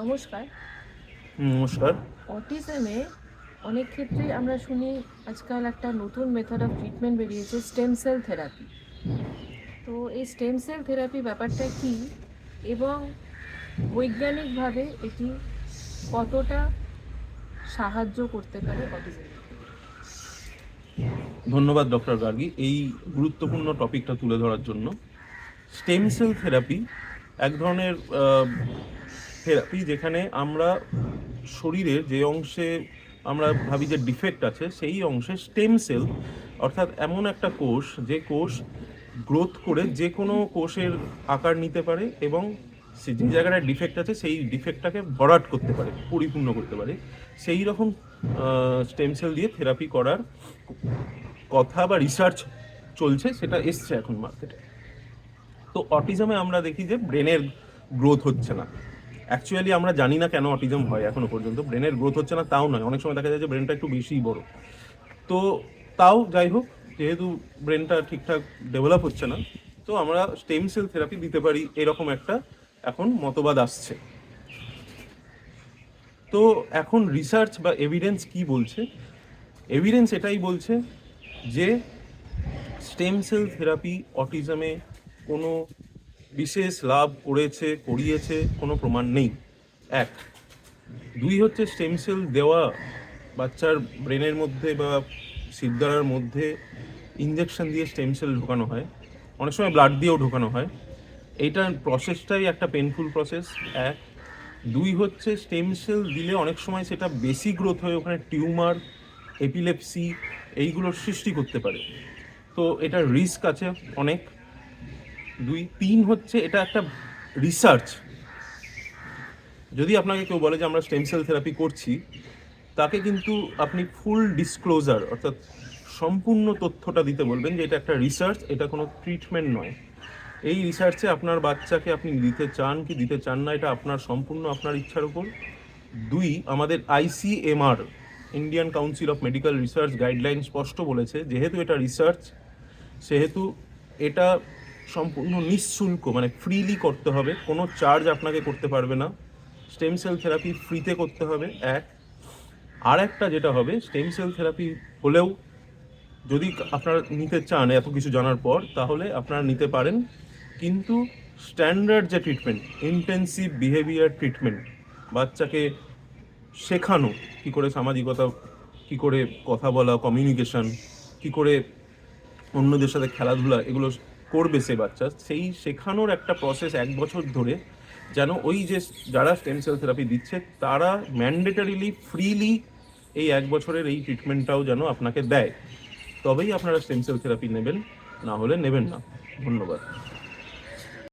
নমস্কার। নমস্কার। অটিজমে অনেক ক্ষেত্রেই আমরা শুনি আজকাল একটা নতুন মেথড অফ ট্রিটমেন্ট বেরিয়েছে, স্টেম সেল থেরাপি। তো এই স্টেম সেল থেরাপি ব্যাপারটা কি এবং বৈজ্ঞানিকভাবে এটি কতটা সাহায্য করতে পারে অটিজমের? ধন্যবাদ ডক্টর গার্গী এই গুরুত্বপূর্ণ টপিকটা তুলে ধরার জন্য। স্টেম সেল থেরাপি এক ধরনের থেরাপি যেখানে আমরা শরীরের যে অংশে আমরা ভাবি যে ডিফেক্ট আছে সেই অংশে স্টেম সেল, অর্থাৎ এমন একটা কোষ যে কোষ গ্রোথ করে যে কোনো কোষের আকার নিতে পারে এবং যে জায়গাটায় ডিফেক্ট আছে সেই ডিফেক্টটাকে ভরাট করতে পারে, পরিপূর্ণ করতে পারে। সেই রকম স্টেম সেল দিয়ে থেরাপি করার কথা বা রিসার্চ চলছে, সেটা এসছে এখন মার্কেটে। তো অটিজমে আমরা দেখি যে ব্রেনের গ্রোথ হচ্ছে না। অ্যাকচুয়ালি আমরা জানি না কেন অটিজম হয় এখনো পর্যন্ত। ব্রেনের গ্রোথ হচ্ছে না তাও নয়, অনেক সময় দেখা যায় যে ব্রেনটা একটু বেশিই বড়। তো তাও যাই হোক, যেহেতু ব্রেনটা ঠিকঠাক ডেভেলপ হচ্ছে না, তো আমরা স্টেম সেল থেরাপি দিতে পারি, এরকম একটা এখন মতবাদ আসছে। তো এখন রিসার্চ বা এভিডেন্স কি বলছে? এভিডেন্স এটাই বলছে যে স্টেম সেল থেরাপি অটিজমে কোনো বিশেষ লাভ করিয়েছে কোনো প্রমাণ নেই। এক। দুই হচ্ছে, স্টেম সেল দেওয়া বাচ্চার ব্রেনের মধ্যে বা শিরদাঁড়ার মধ্যে ইঞ্জেকশন দিয়ে স্টেম সেল ঢোকানো হয়, অনেক সময় ব্লাড দিয়েও ঢোকানো হয়। এইটার প্রসেসটাই একটা পেনফুল প্রসেস। এক। দুই হচ্ছে, স্টেম সেল দিলে অনেক সময় সেটা বেশি গ্রোথ হয়ে ওখানে টিউমার, এপিলেপসি এইগুলোর সৃষ্টি করতে পারে। তো এটার রিস্ক আছে অনেক। তিন হচ্ছে, এটা একটা রিসার্চ। যদি আপনাকে কেউ বলে যে আমরা স্টেম সেল থেরাপি করছি, তাকে কিন্তু আপনি ফুল ডিসক্লোজার অর্থাৎ সম্পূর্ণ তথ্যটা দিতে বলবেন যে এটা একটা রিসার্চ, এটা কোনো ট্রিটমেন্ট নয়। এই রিসার্চে আপনার বাচ্চাকে আপনি দিতে চান কি দিতে চান না, এটা আপনার সম্পূর্ণ আপনার ইচ্ছার উপর। আমাদের ICMR, Indian council of medical research guideline স্পষ্ট বলেছে, যেহেতু এটা রিসার্চ সেহেতু এটা সম্পূর্ণ নিঃশুল্ক, মানে ফ্রিলি করতে হবে, কোনো চার্জ আপনাকে করতে পারবে না। স্টেম সেল থেরাপি ফ্রিতে করতে হবে। এক। আর একটা যেটা হবে, স্টেম সেল থেরাপি হলেও যদি আপনারা নিতে চান এত কিছু জানার পর, তাহলে আপনারা নিতে পারেন, কিন্তু স্ট্যান্ডার্ড যে ট্রিটমেন্ট, ইন্টেন্সিভ বিহেভিয়ার ট্রিটমেন্ট, বাচ্চাকে শেখানো কী করে সামাজিকতা, কী করে কথা বলা, কমিউনিকেশন, কী করে অন্যদের সাথে খেলাধুলা, এগুলো করবে সে বাচ্চা, সেই শেখানোর একটা প্রসেস 1 বছর ধরে, যেন ওই যে যারা স্টেম সেল থেরাপি দিচ্ছে তারা ম্যান্ডেটারিলি ফ্রিলি এই 1 বছরের এই ট্রিটমেন্টটাও যেন আপনাকে দেয়, তবেই আপনারা স্টেম সেল থেরাপি নেবেন, না হলে নেবেন না। ধন্যবাদ।